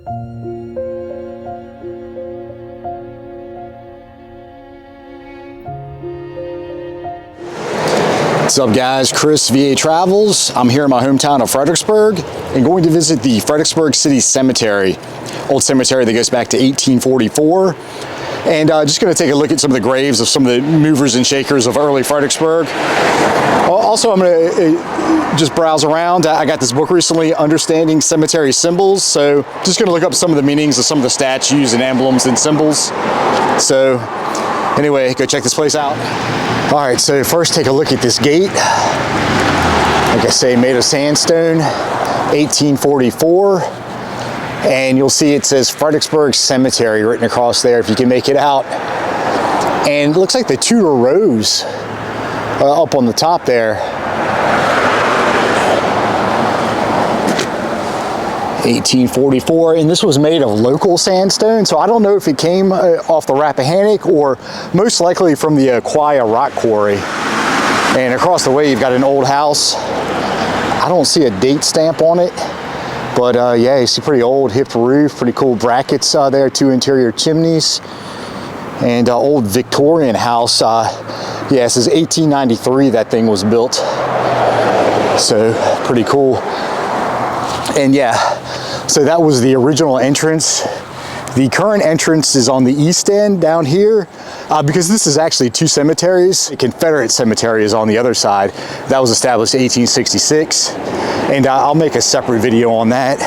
What's up guys, Chris, VA Travels. I'm here in my hometown of Fredericksburg and going to visit the Fredericksburg City Cemetery. Old cemetery that goes back to 1844. And just going to take a look at some of the graves of some of the movers and shakers of early Fredericksburg. Also, I'm going to just browse around. I got this book recently, Understanding Cemetery Symbols. So just going to look up some of the meanings of some of the statues and emblems and symbols. So anyway, go check this place out. All right, so first take a look at this gate. Like I say, made of sandstone, 1844. And you'll see it says Fredericksburg Cemetery written across there if you can make it out. And it looks like the Tudor Rose up on the top there. 1844, and this was made of local sandstone, so I don't know if it came off the Rappahannock or most likely from the Aquia rock quarry. And across the way you've got an old house. I don't see a date stamp on it, but yeah, you see pretty old hipped roof, pretty cool brackets there, 2 interior chimneys, and old Victorian house. Yeah, it says 1893 that thing was built, so pretty cool. And yeah, so that was the original entrance. The current entrance is on the east end down here, because this is actually 2 cemeteries. The Confederate Cemetery is on the other side. That was established in 1866, and I'll make a separate video on that.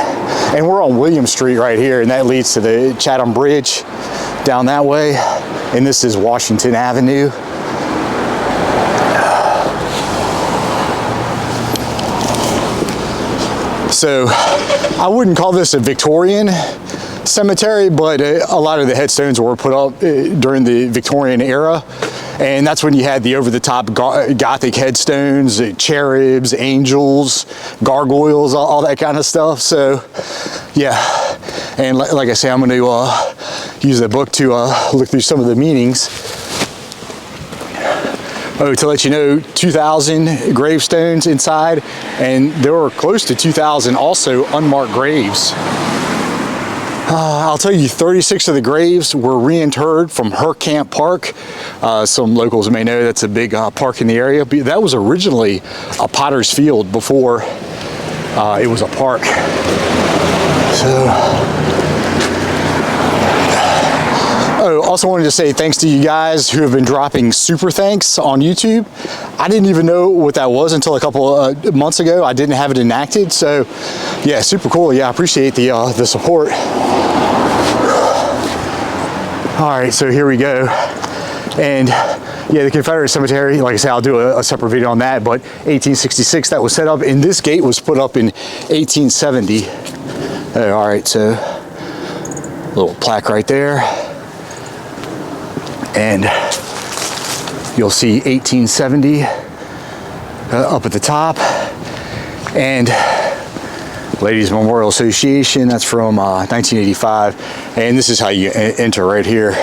And we're on William Street right here, and that leads to the Chatham Bridge down that way. And this is Washington Avenue. So I wouldn't call this a Victorian cemetery, but a lot of the headstones were put up during the Victorian era. And that's when you had the over-the-top Gothic headstones, cherubs, angels, gargoyles, all that kind of stuff. So yeah, and like I say, I'm going to use the book to look through some of the meanings. Oh, to let you know, 2,000 gravestones inside, and there were close to 2,000 also unmarked graves. I'll tell you, 36 of the graves were reinterred from Herkamp Park. Some locals may know that's a big park in the area, but that was originally a potter's field before it was a park. So, oh, also wanted to say thanks to you guys who have been dropping super thanks on YouTube. I didn't even know what that was until a couple months ago. I didn't have it enacted, so yeah, super cool. Yeah, I appreciate the support. All right, so here we go. And yeah, the Confederate Cemetery, like I said, I'll do a separate video on that, but 1866 that was set up, and this gate was put up in 1870. All right, so a little plaque right there. And you'll see 1870 up at the top. And Ladies Memorial Association, that's from 1985. And this is how you enter right here.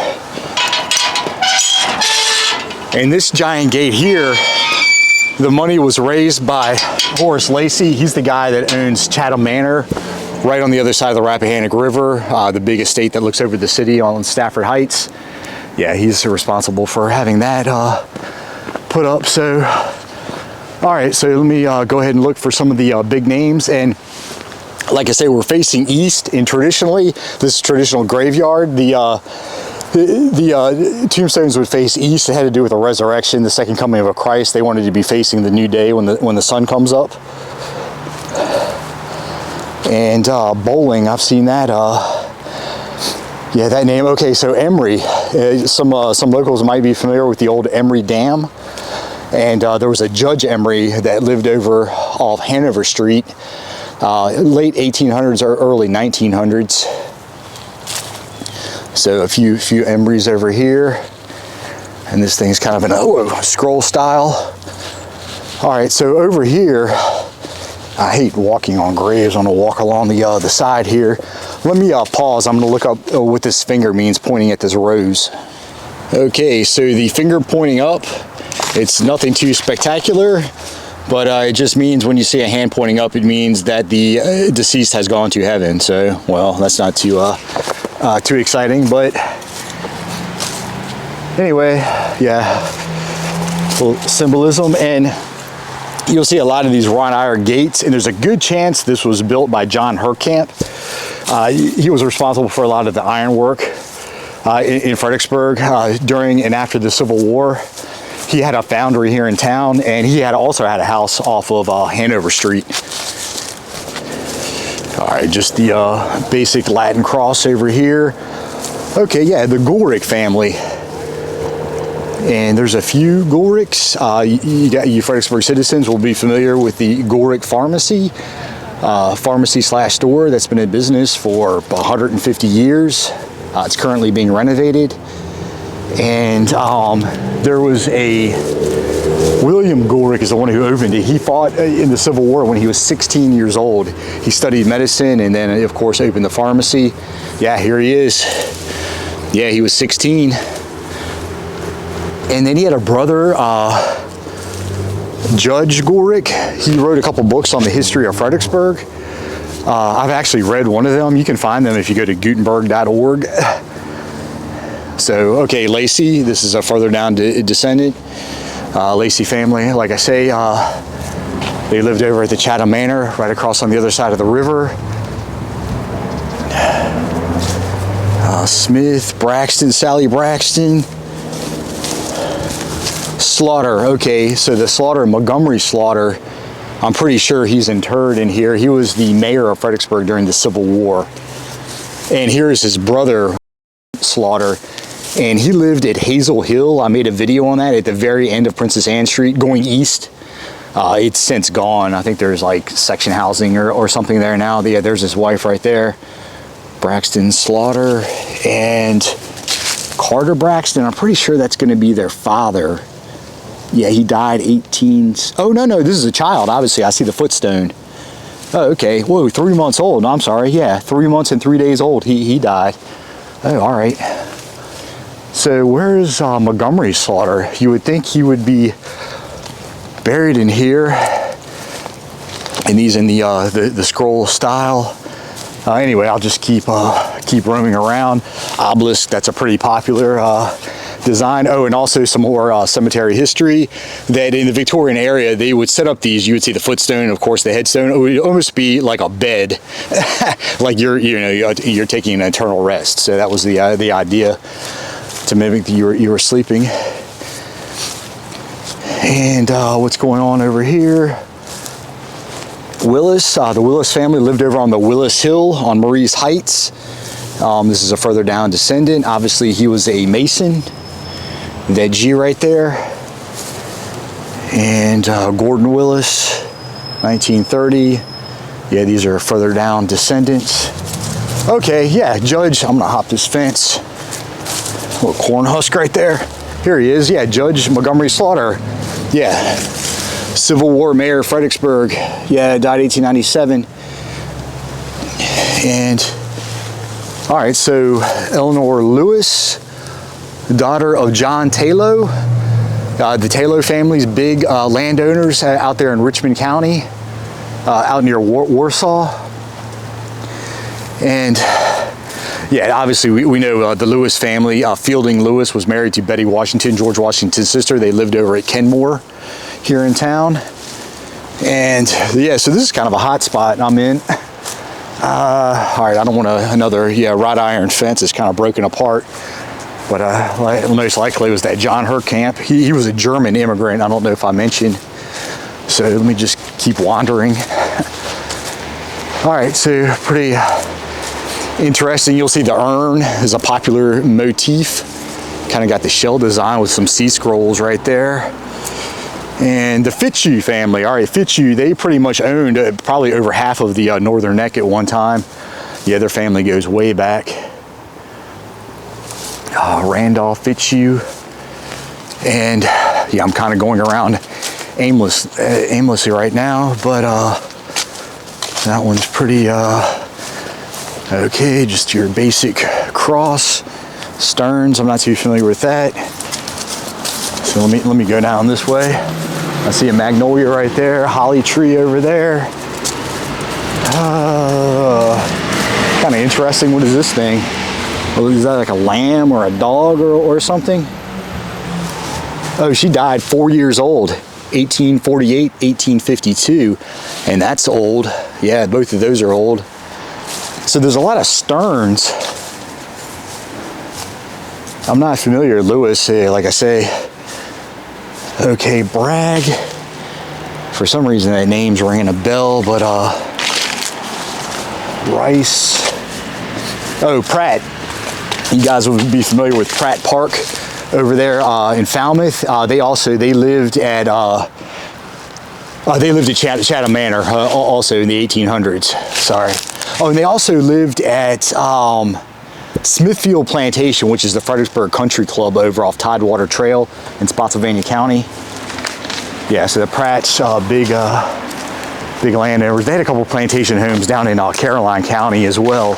And this giant gate here, the money was raised by Horace Lacey. He's the guy that owns Chatham Manor, right on the other side of the Rappahannock River, the big estate that looks over the city on Stafford Heights. Yeah, he's responsible for having that put up. So, all right, so let me go ahead and look for some of the big names. And like I say, we're facing east, and traditionally, this traditional graveyard, the tombstones would face east. It had to do with the resurrection, the second coming of Christ. They wanted to be facing the new day when the sun comes up. And bowling, I've seen that. Yeah, that name. Okay, so Emery. Some locals might be familiar with the old Emery Dam. And there was a Judge Emery that lived over off Hanover Street, late 1800s or early 1900s. So a few Emrys over here. And this thing's kind of an scroll style. All right, so over here, I hate walking on graves. I'm gonna walk along the side here. Let me pause. I'm gonna look up what this finger means pointing at this rose. Okay, so the finger pointing up, it's nothing too spectacular. But it just means when you see a hand pointing up, it means that the deceased has gone to heaven. So, well, that's not too exciting, but anyway, yeah, little symbolism. And you'll see a lot of these wrought iron gates, and there's a good chance this was built by John Herkamp. He was responsible for a lot of the ironwork in Fredericksburg during and after the Civil War. He had a foundry here in town, and he also had a house off of Hanover Street. All right, just the basic Latin cross over here. Okay, yeah, the Gulrick family. And there's a few Gulricks. You Fredericksburg citizens will be familiar with the Gulrick Pharmacy, pharmacy/store that's been in business for 150 years. It's currently being renovated. And there was William Gulrick is the one who opened it. He fought in the Civil War when he was 16 years old. He studied medicine and then, of course, opened the pharmacy. Yeah, here he is. Yeah, he was 16. And then he had a brother, Judge Gulrick. He wrote a couple books on the history of Fredericksburg. I've actually read one of them. You can find them if you go to Gutenberg.org. So, okay, Lacey, this is a further down descendant. Lacey family, like I say, they lived over at the Chatham Manor, right across on the other side of the river. Smith, Braxton, Sally Braxton. Slaughter, okay, so the Slaughter, Montgomery Slaughter, I'm pretty sure he's interred in here. He was the mayor of Fredericksburg during the Civil War. And here is his brother, Slaughter. And he lived at Hazel Hill. I made a video on that at the very end of Princess Anne Street going east. It's since gone. I think there's like section housing or something there now. Yeah, there's his wife right there. Braxton Slaughter and Carter Braxton. I'm pretty sure that's going to be their father. Yeah, he died 18... Oh, no, this is a child. Obviously, I see the footstone. Oh, okay. Whoa, 3 months old. No, I'm sorry. Yeah, 3 months and 3 days old. He died. Oh, all right. So where's Montgomery Slaughter? You would think he would be buried in here, and he's in the scroll style. Anyway, I'll just keep roaming around. Obelisk, that's a pretty popular design. Oh, and also some more cemetery history. That in the Victorian area, they would set up these. You would see the footstone, of course, the headstone. It would almost be like a bed, like you're taking an eternal rest. So that was the idea, to mimic that you were sleeping. And what's going on over here? Willis, the Willis family lived over on the Willis Hill on Marie's Heights. This is a further down descendant. Obviously, he was a Mason. That G right there. And Gordon Willis, 1930. Yeah, these are further down descendants. Okay, yeah, Judge, I'm gonna hop this fence. A little corn husk right there. Here he is, yeah, Judge Montgomery Slaughter. Yeah, Civil War Mayor, Fredericksburg. Yeah, died 1897. And, all right, so Eleanor Lewis, daughter of John Taylor. The Taylor family's big landowners out there in Richmond County, out near Warsaw. And yeah, obviously we know the Lewis family. Fielding Lewis was married to Betty Washington, George Washington's sister. They lived over at Kenmore here in town. And yeah, so this is kind of a hot spot I'm in. All right, I don't want another wrought iron fence. It's kind of broken apart. But most likely it was that John Herkamp. He was a German immigrant. I don't know if I mentioned. So let me just keep wandering. All right, so pretty interesting. You'll see the urn is a popular motif. Kind of got the shell design with some sea scrolls right there. And the Fitzhugh family. All right, Fitzhugh, they pretty much owned probably over half of the northern neck at one time. Yeah, their family goes way back. Randolph Fitzhugh. And yeah, I'm kind of going around aimlessly right now, but that one's pretty okay. Just your basic cross, Stearns. I'm not too familiar with that, so let me go down this way. I see a magnolia right there, holly tree over there. Kind of interesting. What is this thing? Oh, is that like a lamb or a dog or something? Oh, she died 4 years old, 1848, 1852, and that's old. Yeah, both of those are old. So there's a lot of sterns. I'm not familiar, Lewis, like I say. Okay, Bragg. For some reason that name's ringing a bell, but Rice. Oh, Pratt. You guys will be familiar with Pratt Park over there in Falmouth. They lived at Chatham Manor also in the 1800s. Sorry. Oh, and they also lived at Smithfield Plantation, which is the Fredericksburg Country Club over off Tidewater Trail in Spotsylvania County. Yeah, so the Pratt's big landowners. They had a couple plantation homes down in Caroline County as well.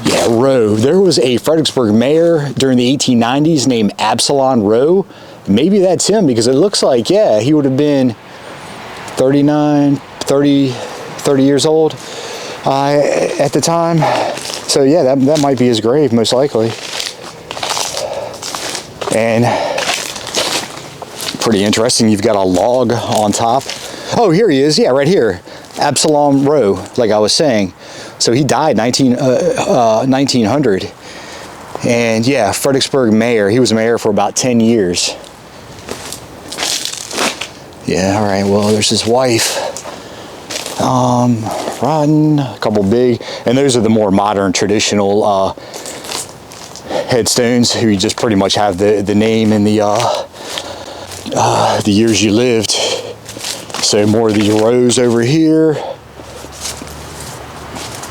Yeah, Rowe. There was a Fredericksburg mayor during the 1890s named Absalom Rowe. Maybe that's him because it looks like, yeah, he would have been 30 years old at the time. So yeah, that might be his grave, most likely. And pretty interesting, you've got a log on top. Oh, here he is, yeah, right here. Absalom Rowe, like I was saying. So he died 1900. And yeah, Fredericksburg mayor. He was mayor for about 10 years. Yeah, all right, well, there's his wife. Rodden, a couple big, and those are the more modern traditional headstones who you just pretty much have the name and the years you lived. So more of these rows over here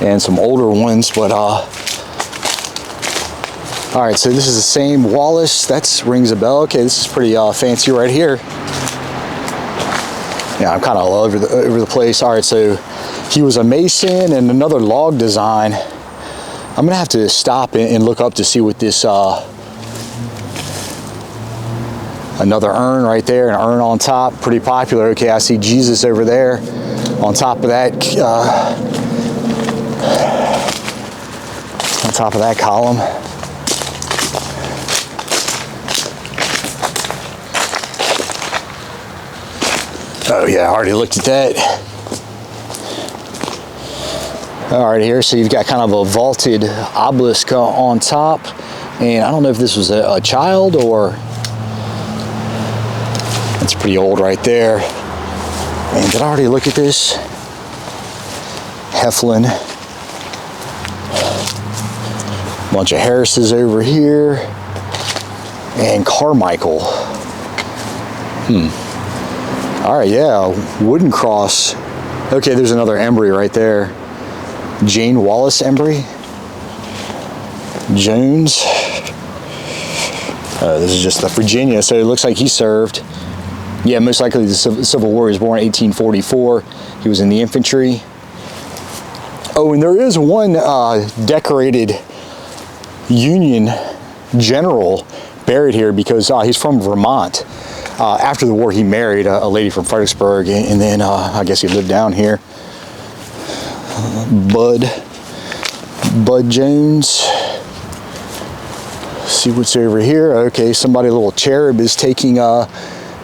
and some older ones, but all right, so this is the same Wallace. That rings a bell. Okay, this is pretty fancy right here. Yeah, I'm kind of all over the place. All right, so he was a mason and another log design. I'm gonna have to stop and look up to see what this another urn right there, an urn on top, pretty popular. Okay, I see Jesus over there on top of that column. Oh yeah, I already looked at that. All right, here, so you've got kind of a vaulted obelisk on top, and I don't know if this was a child or, it's pretty old right there. And did I already look at this? Heflin. Bunch of Harrises over here. And Carmichael. All right, yeah, wooden cross. Okay, there's another Embry right there. Jane Wallace Embry. Jones. This is just the Virginia, so it looks like he served. Yeah, most likely the Civil War. He was born in 1844. He was in the infantry. Oh, and there is one decorated Union general buried here because he's from Vermont. After the war, he married a lady from Fredericksburg, and then I guess he lived down here. Bud Jones. Let's see what's over here. Okay, somebody, a little cherub, is taking an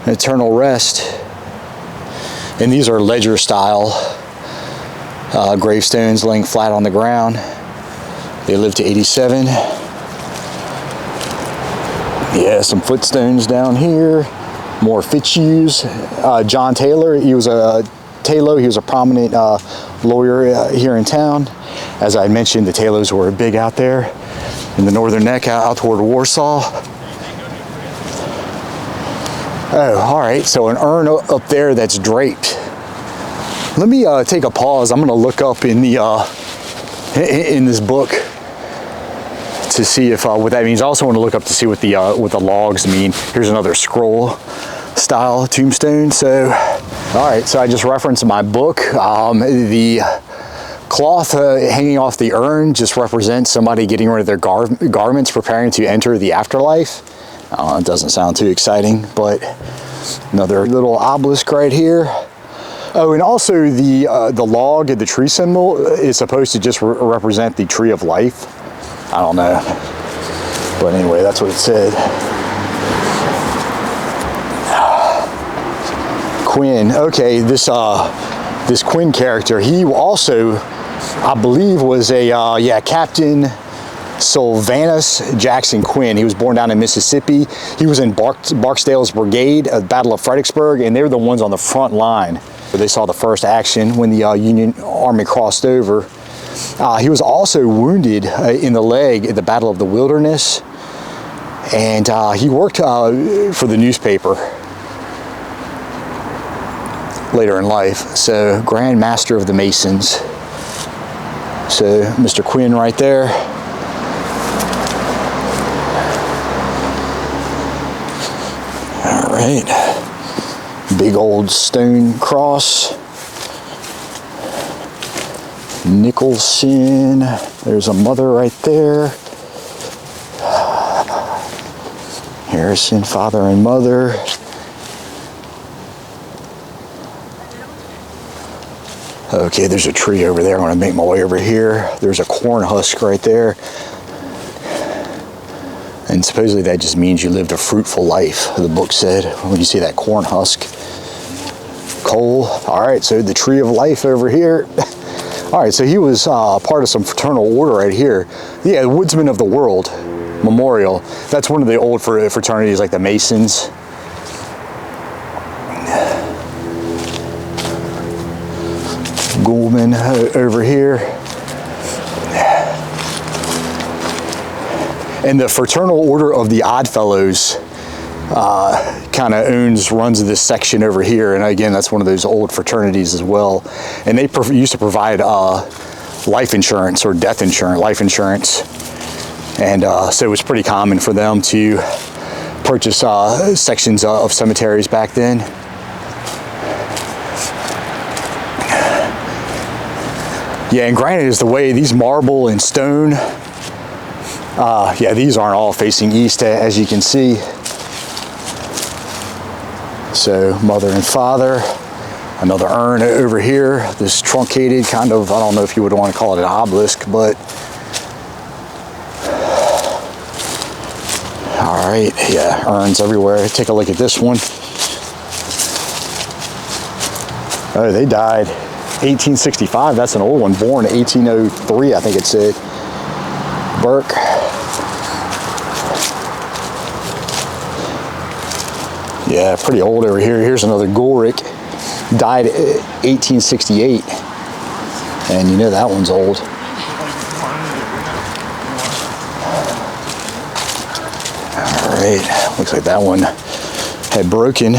eternal rest. And these are ledger style gravestones laying flat on the ground. They lived to 87. Yeah, some footstones down here. More Fitzhughs. John Taylor, he was a prominent lawyer here in town. As I mentioned, the Taylors were big out there in the northern neck out toward Warsaw. Oh, all right, so an urn up there that's draped. Let me take a pause. I'm gonna look up in the in this book to see if what that means. I also want to look up to see what the logs mean. Here's another scroll style tombstone. So, all right, so I just referenced my book. The cloth hanging off the urn just represents somebody getting rid of their garments, preparing to enter the afterlife. It doesn't sound too exciting, but another little obelisk right here. Oh, and also the log of the tree symbol is supposed to just represent the tree of life. I don't know, but anyway, that's what it said. Quinn. Okay, this Quinn character, he also, I believe, was a Captain Sylvanus Jackson Quinn. He was born down in Mississippi. He was in Barksdale's brigade at the Battle of Fredericksburg, and they were the ones on the front line. They saw the first action when the Union Army crossed over. He was also wounded in the leg at the Battle of the Wilderness, and he worked for the newspaper later in life. So, Grand Master of the Masons. So, Mr. Quinn right there. All right. Big old stone cross. Nicholson. There's a mother right there. Harrison, father and mother. Okay, there's a tree over there. I'm going to make my way over here. There's a corn husk right there. And supposedly that just means you lived a fruitful life, the book said, when you see that corn husk. Coal. All right, so the tree of life over here. All right, so he was part of some fraternal order right here. Yeah, the Woodsman of the World Memorial. That's one of the old fraternities, like the Masons. Goldman over here. And the Fraternal Order of the Oddfellows kind of runs this section over here. And again, that's one of those old fraternities as well. And they used to provide life insurance or death insurance, life insurance. And so it was pretty common for them to purchase sections of cemeteries back then. Yeah, and granted is the way these marble and stone, yeah, these aren't all facing east, as you can see. So mother and father, another urn over here, this truncated kind of, I don't know if you would want to call it an obelisk, but all right, yeah, urns everywhere. Take a look at this one. Oh, they died 1865. That's an old one, born 1803, I think it said. Burke. Yeah, pretty old over here. Here's another Golrick. Died 1868. And you know that one's old. All right, looks like that one had broken.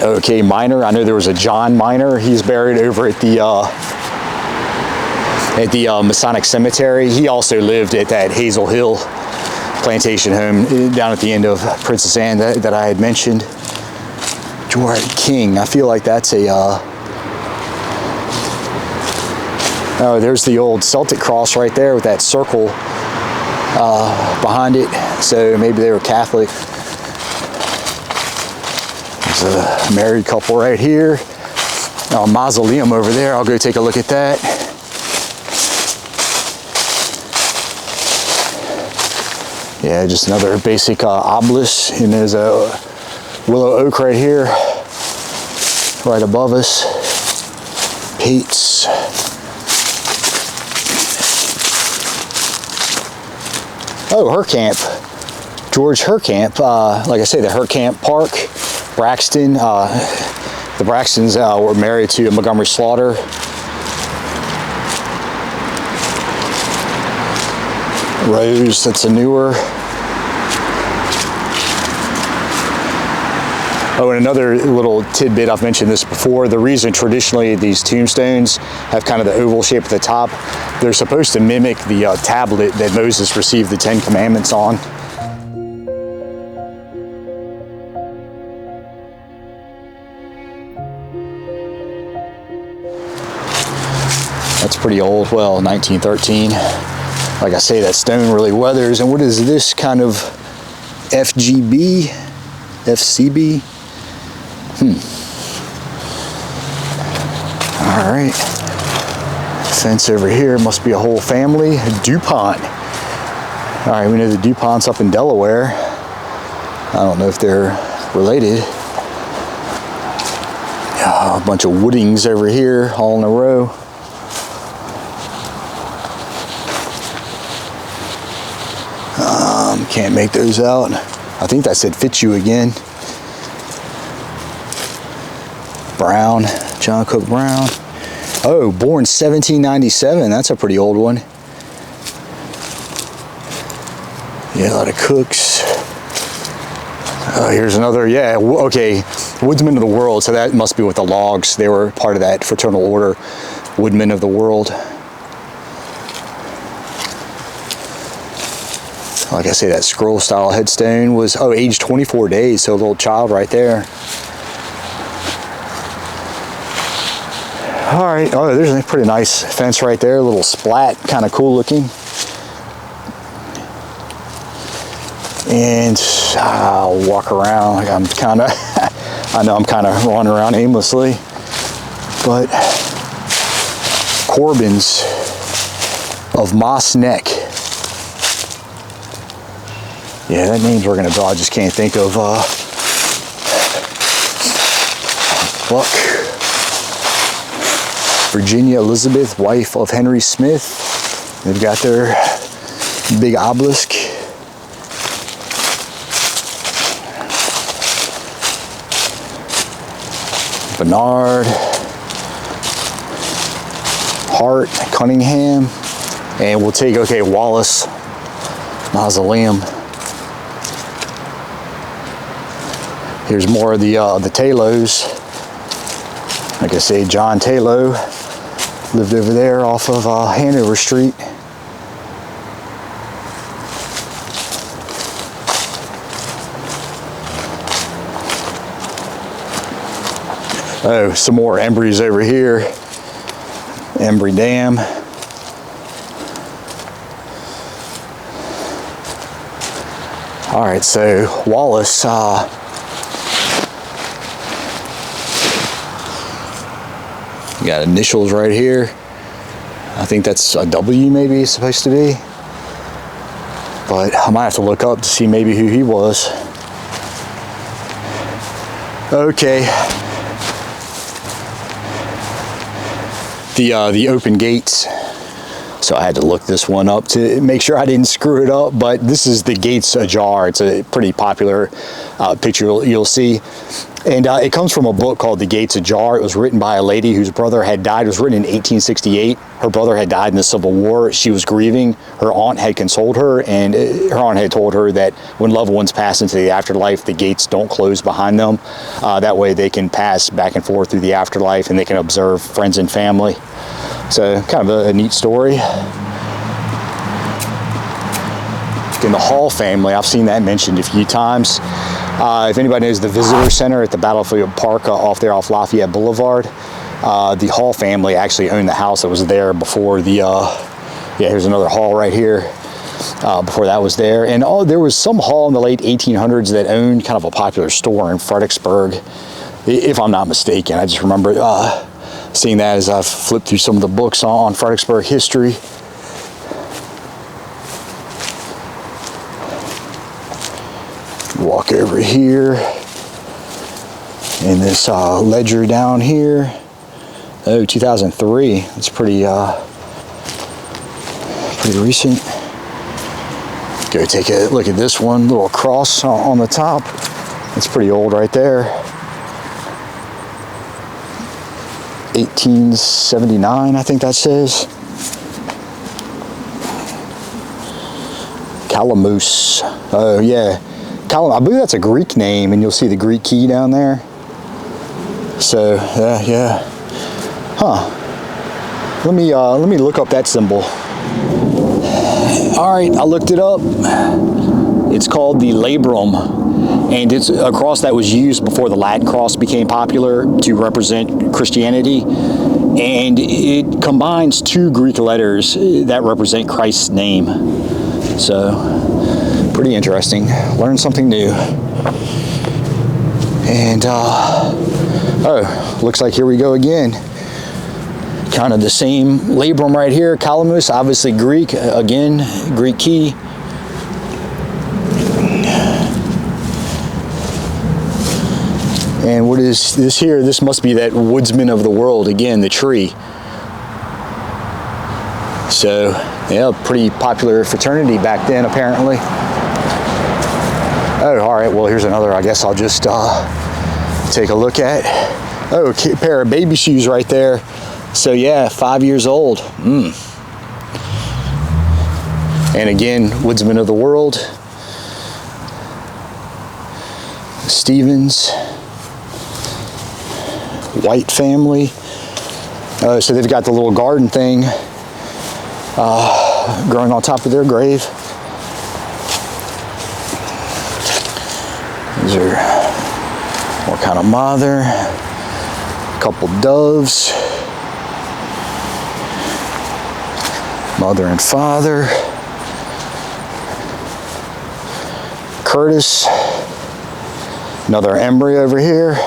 Okay, Miner. I know there was a John Miner. He's buried over at the Masonic Cemetery. He also lived at that Hazel Hill plantation home down at the end of Princess Anne that I had mentioned. George King. I feel like that's a. Oh, there's the old Celtic cross right there with that circle behind it. So maybe they were Catholic. There's a married couple right here. A mausoleum over there. I'll go take a look at that. Yeah, just another basic obelisk. And there's a willow oak right here, right above us. Pates. Oh, Herkamp. George Herkamp. Like I say, the Herkamp Park. Braxton. The Braxtons were married to Montgomery Slaughter. Rose, that's a newer. Oh, and another little tidbit, I've mentioned this before, the reason traditionally these tombstones have kind of the oval shape at the top, they're supposed to mimic the tablet that Moses received the 10 Commandments on. That's pretty old, well, 1913. Like I say, that stone really weathers. And what is this kind of FGB? FCB? All right. Fence over here, must be a whole family. DuPont. All right, we know the DuPont's up in Delaware. I don't know if they're related. A bunch of Woodings over here, all in a row. Can't make those out. I think that said Fitzhugh again. Brown, John Cook Brown. Oh, born 1797. That's a pretty old one. Yeah, a lot of Cooks. Here's another, yeah, okay, Woodsmen of the World. So that must be with the logs. They were part of that fraternal order, Woodmen of the World. Like I say, that scroll style headstone was, oh, age 24 days, so a little child right there. All right, oh, there's a pretty nice fence right there, a little splat, kind of cool looking. And I'll walk around, like I'm kind of, I know I'm kind of running around aimlessly, but Corbins of Moss Neck. Yeah, that name's ringing a bell. I just can't think of Buck. Virginia Elizabeth, wife of Henry Smith. They've got their big obelisk. Bernard, Hart, Cunningham, and we'll take, okay, Wallace Mausoleum. Here's more of the Talos. Like I say, John Talo lived over there off of Hanover Street. Oh, some more Embry's over here. Embry Dam. All right, so Wallace, you got initials right here. I think that's a W maybe it's supposed to be. But I might have to look up to see maybe who he was. Okay. The open gates. So I had to look this one up to make sure I didn't screw it up, but this is the gates ajar. It's a pretty popular picture you'll see. And it comes from a book called The Gates Ajar. It was written by a lady whose brother had died. It was written in 1868. Her brother had died in the Civil War. She was grieving. Her aunt had consoled her, and her aunt had told her that when loved ones pass into the afterlife, the gates don't close behind them. That way they can pass back and forth through the afterlife, and they can observe friends and family. So kind of a neat story. In the Hall family, I've seen that mentioned a few times. If anybody knows the Visitor Center at the Battlefield Park off there off Lafayette Boulevard, the Hall family actually owned the house that was there before the, yeah, here's another hall right here, before that was there. And there was some hall in the late 1800s that owned kind of a popular store in Fredericksburg, if I'm not mistaken. I just remember seeing that as I've flipped through some of the books on Fredericksburg history. Walk over here, and this ledger down here. Oh, 2003. It's pretty recent. Go take a look at this one. Little cross on the top. It's pretty old right there. 1879, I think that says. Calamus. Oh yeah. I believe that's a Greek name, and you'll see the Greek key down there. So, yeah. Huh. Let me look up that symbol. All right, I looked it up. It's called the labrum, and it's a cross that was used before the Latin cross became popular to represent Christianity. And it combines two Greek letters that represent Christ's name. So, pretty interesting. Learned something new. And, oh, looks like here we go again. Kind of the same labrum right here, calamus, obviously Greek, again, Greek key. And what is this here? This must be that woodsman of the world, again, the tree. So, yeah, pretty popular fraternity back then, apparently. Oh, all right, well, here's another I guess I'll just take a look at. Oh, a pair of baby shoes right there. So, yeah, 5 years old. And again, woodsman of the world. Stevens. White family. So they've got the little garden thing growing on top of their grave. These are what kind of mother, a couple doves, mother and father, Curtis, another embryo over here.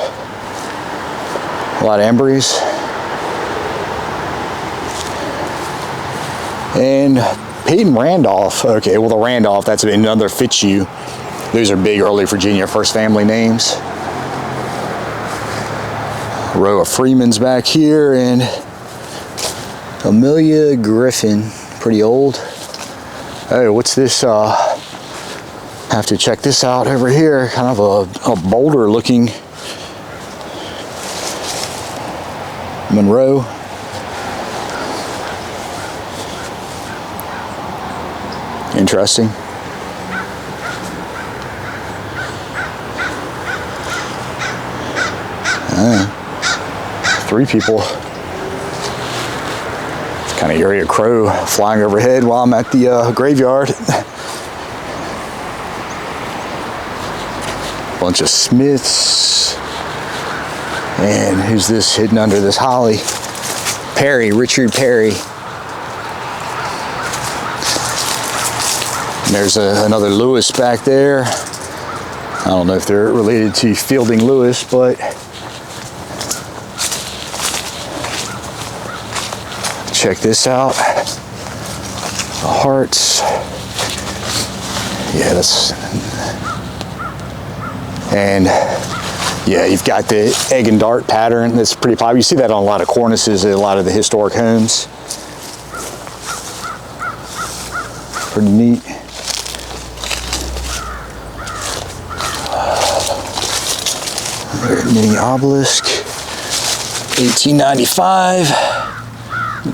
A lot of embryos. And Peyton Randolph. Okay, well, the Randolph, that's another Fitzhugh. Those are big early Virginia first family names. A row of Freemans back here, and Amelia Griffin, pretty old. Oh, what's this? Have to check this out over here. Kind of a boulder looking Monroe. Interesting. Three people. It's kind of eerie, a crow flying overhead while I'm at the graveyard. Bunch of Smiths. And who's this hidden under this holly? Perry, Richard Perry. And there's another Lewis back there. I don't know if they're related to Fielding Lewis, but check this out. The hearts. Yeah, that's... And yeah, you've got the egg and dart pattern that's pretty popular. You see that on a lot of cornices at a lot of the historic homes. Pretty neat. Mini obelisk, 1895.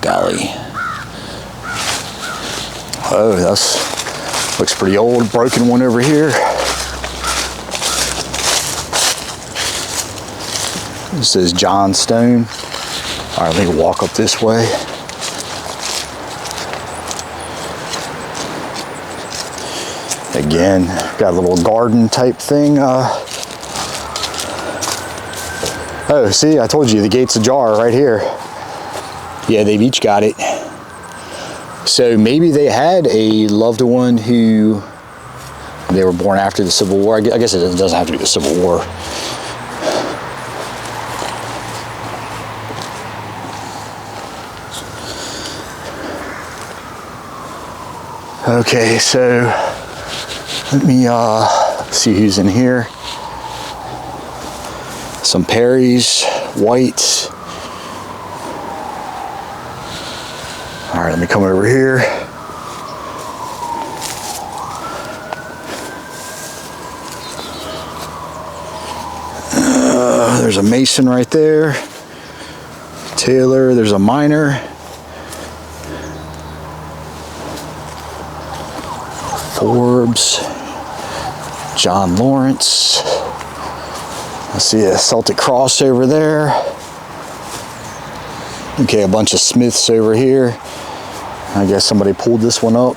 Golly. Oh, that's looks pretty old. Broken one over here. This is John Stone. All right, let me walk up this way. Again, got a little garden type thing. Oh, see, I told you, the gate's ajar right here. Yeah, they've each got it. So maybe they had a loved one who they were born after the Civil War. I guess it doesn't have to be the Civil War. Okay, so let me see who's in here. Some Perrys, Whites. All right, let me come over here. There's a Mason right there. Taylor, there's a Minor. Forbes, John Lawrence. I see a Celtic cross over there. Okay, a bunch of Smiths over here. I guess somebody pulled this one up.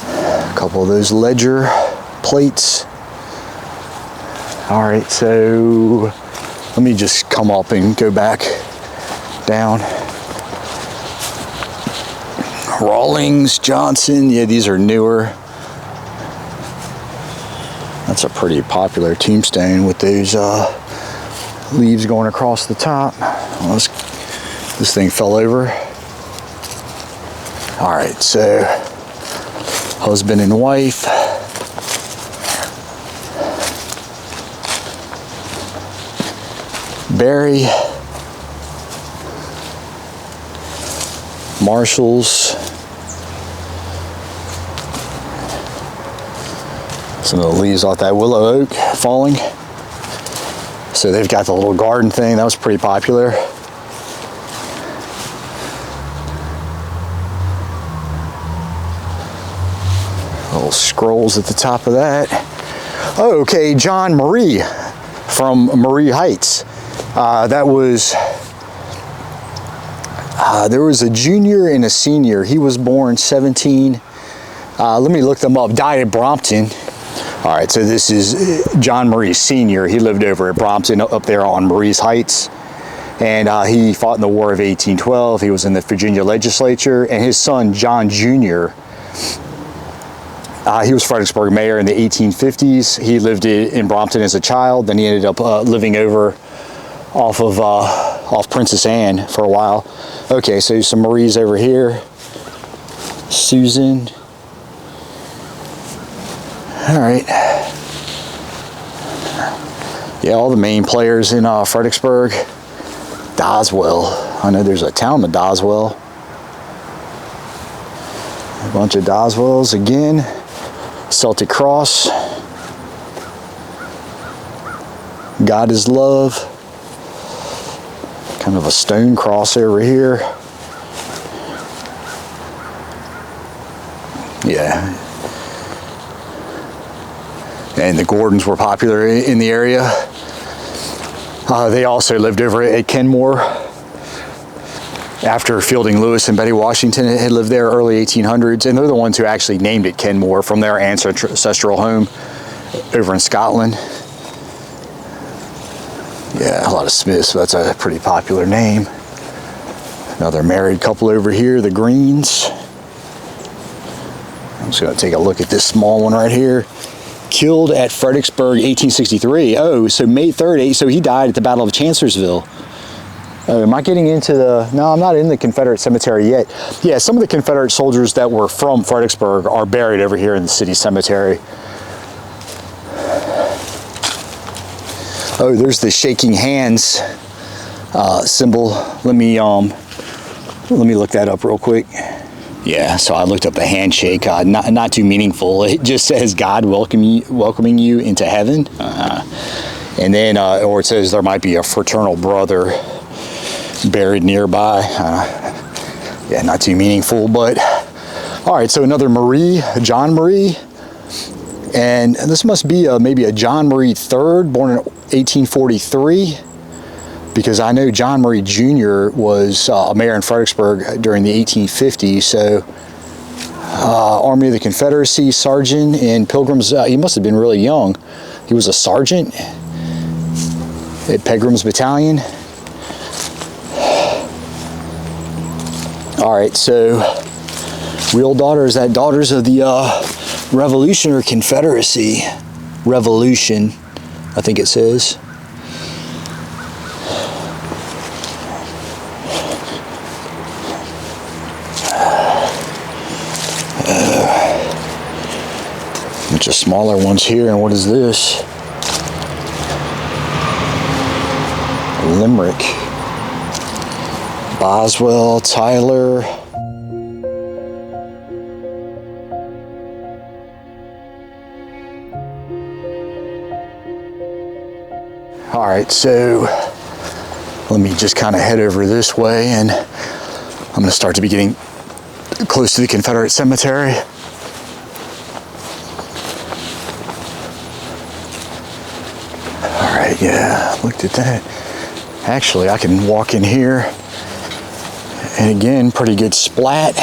A couple of those ledger plates. All right, so Let me just come up and go back down. Rawlings, Johnson, yeah, these are newer. That's a pretty popular tombstone with those leaves going across the top. Well, this thing fell over. All right, so husband and wife. Barry. Marshalls. Some of the leaves off that willow oak falling. So they've got the little garden thing. That was pretty popular. Little scrolls at the top of that. Oh, okay, John Marie from Marie Heights. That was, there was a junior and a senior. He was born 17, let me look them up, died at Brompton. All right, so this is John Marie Sr. He lived over at Brompton up there on Marie's Heights. And he fought in the War of 1812. He was in the Virginia legislature. And his son, John Jr., he was Fredericksburg mayor in the 1850s. He lived in Brompton as a child. Then he ended up living over off Princess Anne for a while. Okay, so some Maries over here. Susan. All right. Yeah, all the main players in Fredericksburg. Doswell. I know there's a town of Doswell. A bunch of Doswells again. Celtic Cross. God is Love. Kind of a stone cross over here. Yeah. And the Gordons were popular in the area. They also lived over at Kenmore after Fielding Lewis and Betty Washington had lived there early 1800s, and they're the ones who actually named it Kenmore from their ancestral home over in Scotland. Yeah, a lot of Smiths, so that's a pretty popular name. Another married couple over here, the Greens. I'm just going to take a look at this small one right here. Killed at Fredericksburg, 1863. Oh, so May 3rd, so he died at the Battle of Chancellorsville. Am I getting into the... No, I'm not in the Confederate cemetery yet. Yeah, some of the Confederate soldiers that were from Fredericksburg are buried over here in the city cemetery. Oh, there's the shaking hands symbol. Let me look that up real quick. Yeah, so I looked up the handshake. Not too meaningful. It just says God welcoming you into heaven, and then or it says there might be a fraternal brother buried nearby. Yeah, not too meaningful, but all right. So another Marie, John Marie, and this must be maybe a John Marie III, born in 1843. Because I know John Marie Jr. was a mayor in Fredericksburg during the 1850s. So, Army of the Confederacy, sergeant in Pilgrim's, he must have been really young. He was a sergeant at Pilgrim's Battalion. All right, so real daughters, that daughters of the Revolution or Confederacy? Revolution, I think it says. Bunch of smaller ones here, and what is this? Limerick. Boswell, Tyler. All right, so let me just kind of head over this way, and I'm going to start to be getting close to the Confederate cemetery. Yeah, looked at that. Actually, I can walk in here, and again, pretty good splat.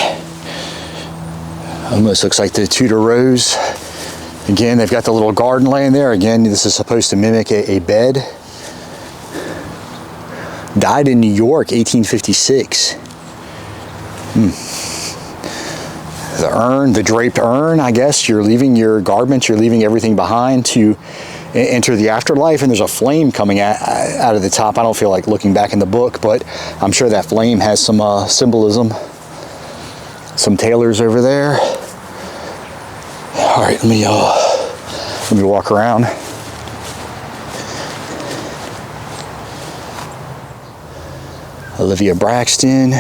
Almost looks like the Tudor Rose. Again, they've got the little garden laying there. Again, this is supposed to mimic a bed. Died in New York, 1856. The urn, the draped urn, I guess. You're leaving your garments, you're leaving everything behind to enter the afterlife, and there's a flame coming out of the top. I don't feel like looking back in the book, but I'm sure that flame has some symbolism. Some tailors over there. All right, let me walk around. Olivia Braxton.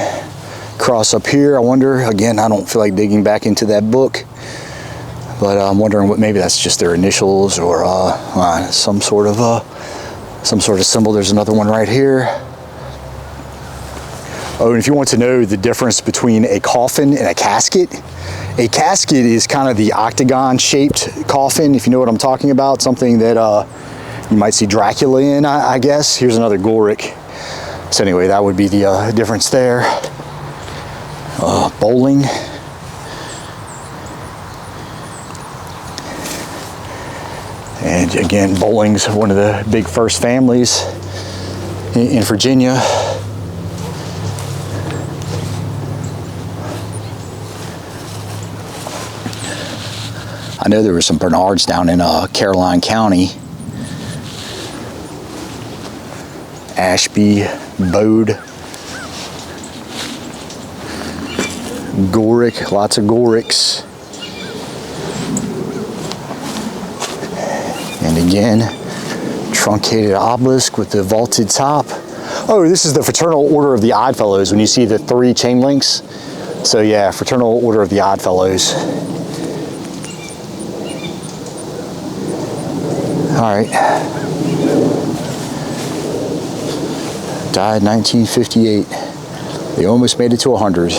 Cross up here. I wonder, again, I don't feel like digging back into that book, but I'm wondering what, maybe that's just their initials or some sort of symbol. There's another one right here. Oh, and if you want to know the difference between a coffin and a casket is kind of the octagon shaped coffin, if you know what I'm talking about, something that you might see Dracula in, I guess. Here's another Gulrick. So anyway, that would be the difference there. Bowling. And again, bowling's one of the big first families in Virginia. I know there were some Bernards down in Caroline County. Ashby, Bode. Gulrick, lots of Gulricks. And again, truncated obelisk with the vaulted top. Oh, this is the Fraternal Order of the Oddfellows when you see the 3 chain links. So yeah, Fraternal Order of the Oddfellows. All right. Died 1958. They almost made it to 100.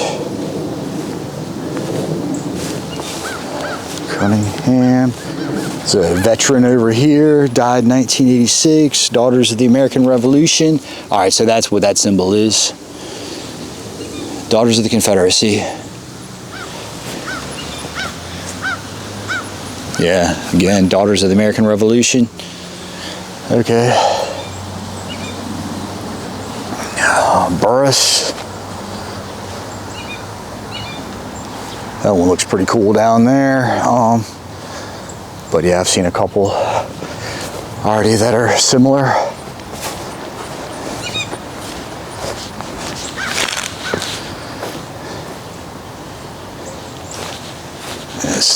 Cunningham. There's a veteran over here, died 1986, Daughters of the American Revolution. All right, so that's what that symbol is. Daughters of the Confederacy. Yeah, again, Daughters of the American Revolution. Okay. Burris. That one looks pretty cool down there. But yeah, I've seen a couple already that are similar.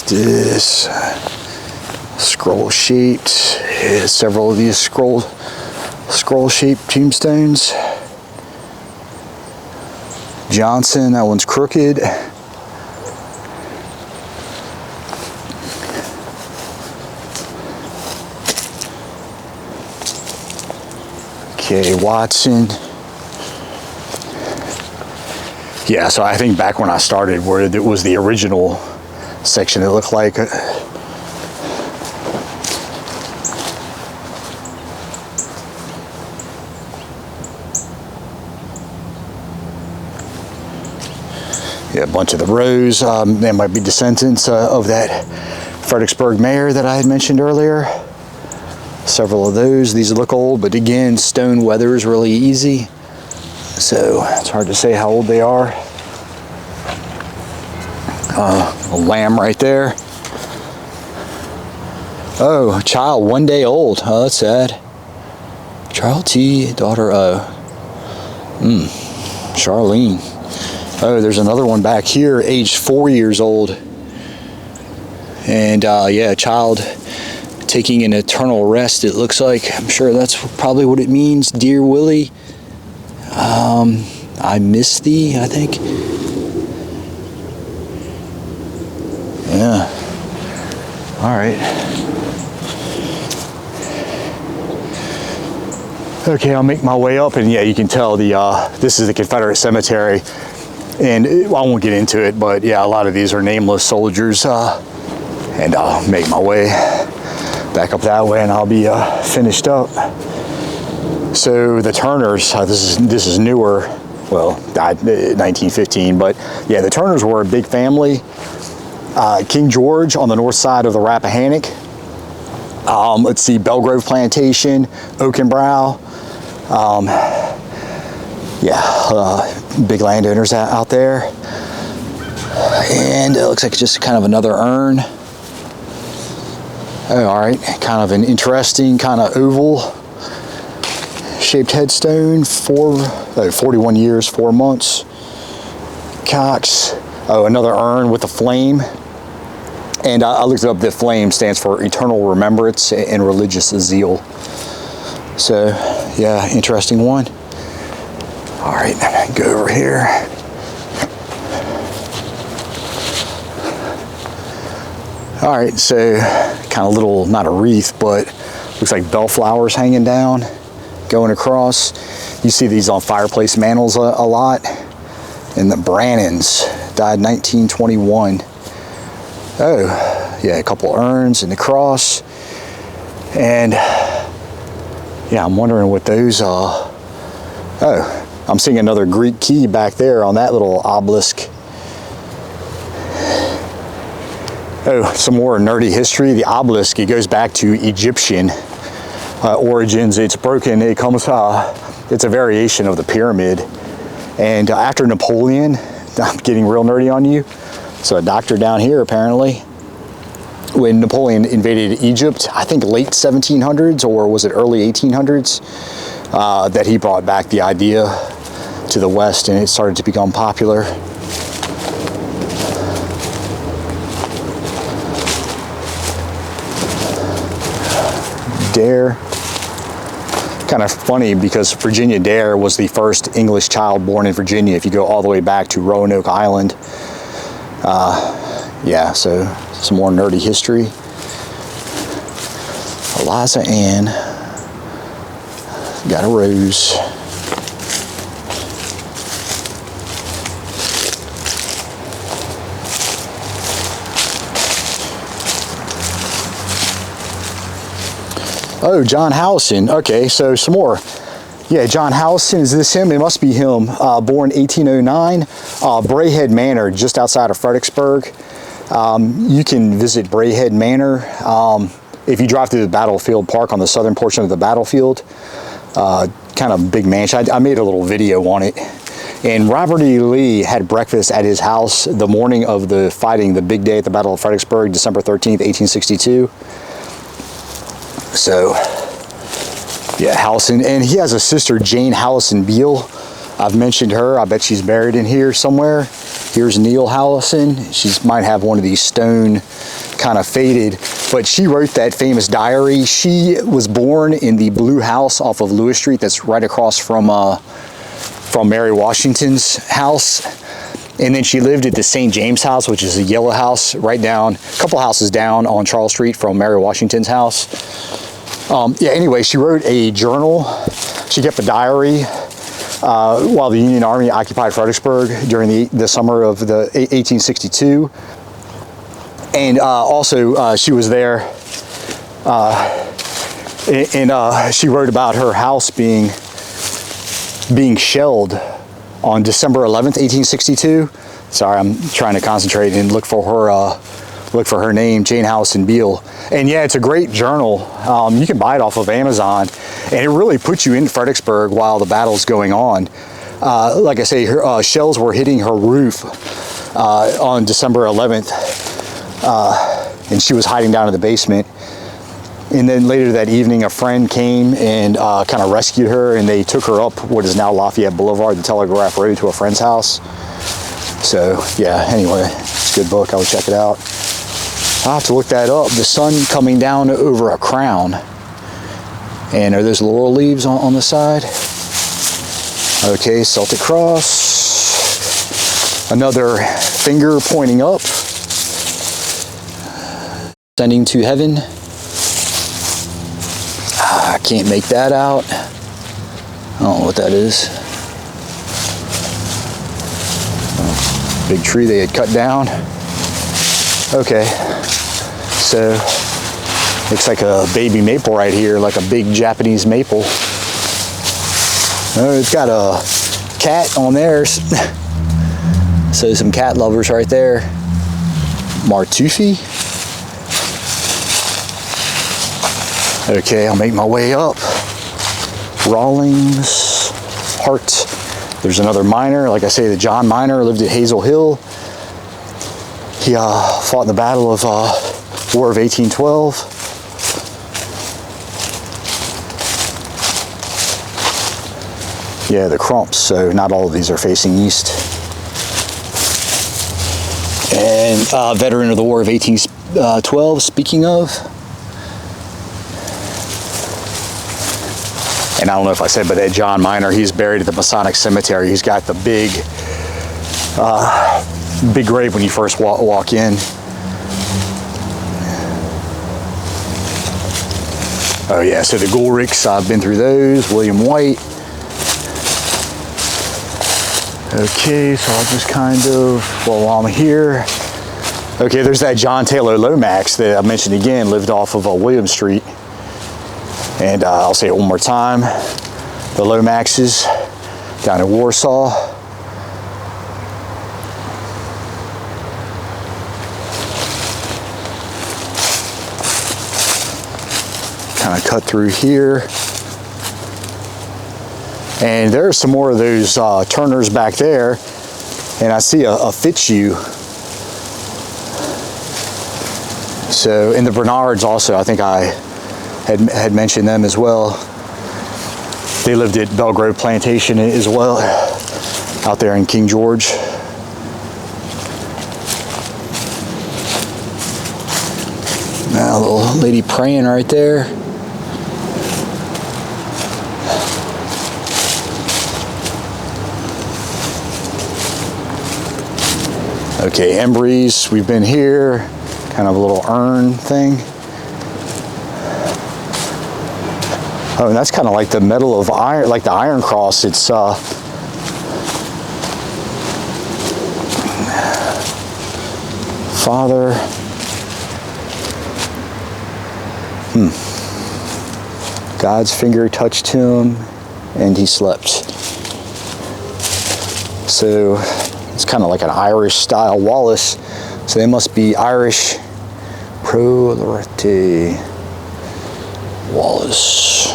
This scroll shaped. Several of these scroll shaped tombstones. Johnson, that one's crooked. Okay, Watson. Yeah, so I think back when I started, where it was the original section, it looked like. Yeah, a bunch of the rows. They might be descendants of that Fredericksburg mayor that I had mentioned earlier. Several of those. These look old, but again, stone weather is really easy, so it's hard to say how old they are. A lamb right there. Oh, child 1 day old. Oh, that's sad. Child T, daughter O. Charlene. Oh, there's another one back here, aged 4 years old. And yeah, child taking an eternal rest, it looks like. I'm sure that's probably what it means. Dear Willie, I miss thee, I think. Yeah. All right. Okay, I'll make my way up, and yeah, you can tell this is the Confederate cemetery, and I won't get into it, but yeah, a lot of these are nameless soldiers, and I'll make my way back up that way, and I'll be finished up. So the Turners, this is newer, well, died in 1915, but yeah, the Turners were a big family. King George on the north side of the Rappahannock. Let's see, Belgrove Plantation, Oak and Brow. Yeah, big landowners out there. And it looks like just kind of another urn. Oh, all right, kind of an interesting kind of oval shaped headstone. 41 years, 4 months. Cox. Oh, another urn with a flame. And I looked it up, the flame stands for eternal remembrance and religious zeal. So, yeah, interesting one. All right, go over here. All right, so kind of little, not a wreath, but looks like bellflowers hanging down, going across. You see these on fireplace mantles a lot. And the Brannons died 1921. Oh, yeah, a couple urns and the cross. And yeah, I'm wondering what those are. Oh, I'm seeing another Greek key back there on that little obelisk. Oh, some more nerdy history. The obelisk, it goes back to Egyptian origins. It's broken, it comes, it's a variation of the pyramid. And after Napoleon, I'm getting real nerdy on you. So a doctor down here apparently, when Napoleon invaded Egypt, I think late 1700s or was it early 1800s, that he brought back the idea to the West and it started to become popular. Dare. Kind of funny because Virginia Dare was the first English child born in Virginia if you go all the way back to Roanoke Island. Yeah, so some more nerdy history. Eliza Ann got a rose. Oh, John Howison. Okay, so some more. Yeah, John Howison, is this him? It must be him. Born 1809, Brayhead Manor, just outside of Fredericksburg. You can visit Brayhead Manor if you drive through the Battlefield Park on the southern portion of the battlefield. Kind of big mansion. I made a little video on it. And Robert E. Lee had breakfast at his house the morning of the fighting, the big day at the Battle of Fredericksburg, December 13th, 1862. So, yeah, Howison, and he has a sister, Jane Howison Beale. I've mentioned her. I bet she's buried in here somewhere. Here's Neil Howison. She might have one of these stone, kind of faded, but she wrote that famous diary. She was born in the Blue House off of Lewis Street. That's right across from Mary Washington's house. And then she lived at the St. James House, which is a yellow house right down, a couple houses down on Charles Street from Mary Washington's house. Yeah, anyway, she wrote a journal. She kept a diary while the Union Army occupied Fredericksburg during the summer of the 1862. And also, she was there, and she wrote about her house being shelled on December 11th, 1862. Sorry, I'm trying to concentrate and look for her name, Jane Howison Beale. And yeah, it's a great journal. You can buy it off of Amazon, and it really puts you in Fredericksburg while the battle's going on. Like I say, her shells were hitting her roof on December 11th, and she was hiding down in the basement. And then later that evening, a friend came and kind of rescued her, and they took her up what is now Lafayette Boulevard, the Telegraph Road, to a friend's house. So yeah, anyway, it's a good book. I would check it out. I'll have to look that up. The sun coming down over a crown. And are those laurel leaves on the side? Okay, Celtic cross. Another finger pointing up. Sending to heaven. I can't make that out. I don't know what that is. Big tree they had cut down. Okay, so looks like a baby maple right here, like a big Japanese maple. Oh, it's got a cat on there. So some cat lovers right there. Martufi. Okay, I'll make my way up. Rawlings, heart, There's another miner. Like I say, the John Miner lived at Hazel Hill. He fought in the Battle of War of 1812. Yeah, the Crumps, so not all of these are facing east. And veteran of the War of 1812, speaking of. And I don't know if I said, but that John Miner, he's buried at the Masonic Cemetery. He's got the big, big grave when you first walk in. Oh yeah, so the Gulrichs, I've been through those. William White. Okay, so I'll just kind of, while I'm here. Okay, there's that John Taylor Lomax that I mentioned again, lived off of William Street. And I'll say it one more time. The Lomaxes down in Warsaw. Kind of cut through here. And there's some more of those Turners back there. And I see a Fitzhugh. So, in the Bernards also, I think I had mentioned them as well. They lived at Belgrove Plantation as well, out there in King George. Now, a little lady praying right there. Okay, Embry's, we've been here. Kind of a little urn thing. Oh, and that's kind of like the Medal of Iron, like the Iron Cross. It's Father. God's finger touched him, and he slept. So it's kind of like an Irish style Wallace. So they must be Irish. Pro Lorete Wallace.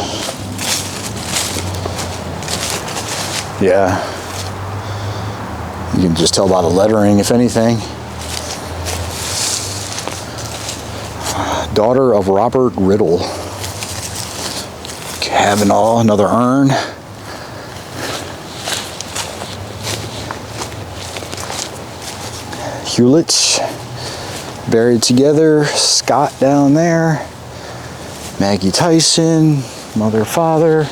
Yeah. You can just tell by the lettering, if anything. Daughter of Robert Riddle. Kavanaugh, another urn. Hewlett, buried together. Scott down there. Maggie Tyson, mother, father.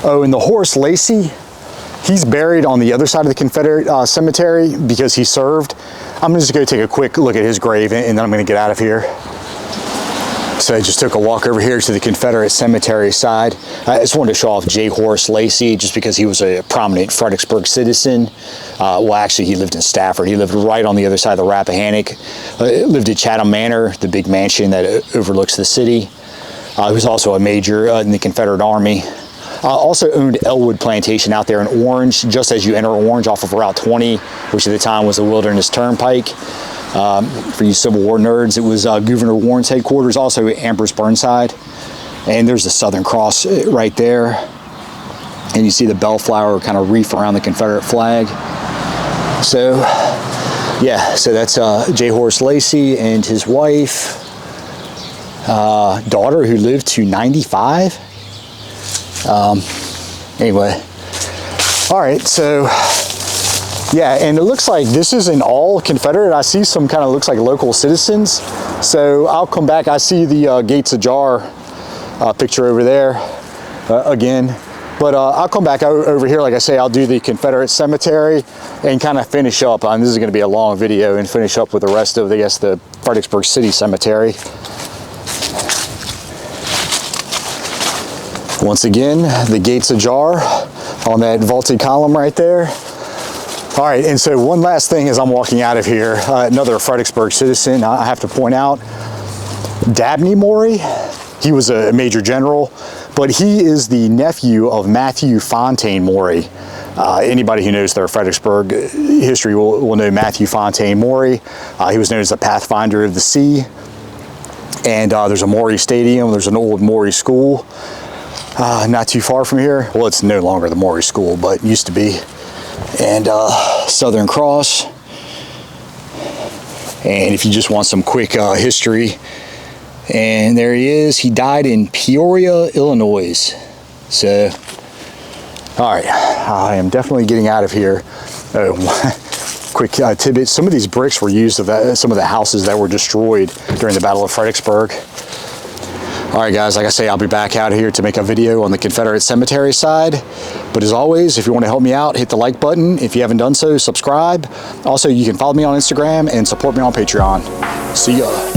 Oh, and the Horace Lacey, he's buried on the other side of the Confederate cemetery because he served. I'm just going to take a quick look at his grave and then I'm going to get out of here. So I just took a walk over here to the Confederate cemetery side. I just wanted to show off J. Horace Lacey just because he was a prominent Fredericksburg citizen. Well, actually, he lived in Stafford. He lived right on the other side of the Rappahannock. Lived at Chatham Manor, the big mansion that overlooks the city. He was also a major in the Confederate Army. Also owned Elwood Plantation out there in Orange, just as you enter Orange off of Route 20, which at the time was the Wilderness Turnpike. For you Civil War nerds, it was Governor Warren's headquarters, also Ambrose Burnside. And there's the Southern Cross right there. And you see the bellflower kind of wreath around the Confederate flag. So, yeah, so that's J. Horace Lacey and his wife, daughter who lived to 95. Anyway, all right, so yeah, and it looks like this isn't all Confederate. I see some kind of looks like local citizens. So I'll come back. I see the Gates Ajar picture over there again. But I'll come back over here. Like I say, I'll do the Confederate cemetery and kind of finish up. This is going to be a long video and finish up with the rest of, I guess, the Fredericksburg City Cemetery. Once again, the gates ajar on that vaulted column right there. All right, and so one last thing as I'm walking out of here, another Fredericksburg citizen I have to point out, Dabney Maury. He was a major general, but he is the nephew of Matthew Fontaine Maury. Anybody who knows their Fredericksburg history will know Matthew Fontaine Maury. He was known as the Pathfinder of the Sea. And there's a Maury Stadium. There's an old Maury School not too far from here. Well, it's no longer the Maury School, but used to be. And Southern Cross. And if you just want some quick history, and there he is. He died in Peoria, Illinois. So, all right, I am definitely getting out of here. Quick tidbit, some of these bricks were used of some of the houses that were destroyed during the Battle of Fredericksburg. All right, guys, like I say, I'll be back out here to make a video on the Confederate cemetery side. But as always, if you want to help me out, hit the like button. If you haven't done so, subscribe. Also, you can follow me on Instagram and support me on Patreon. See ya.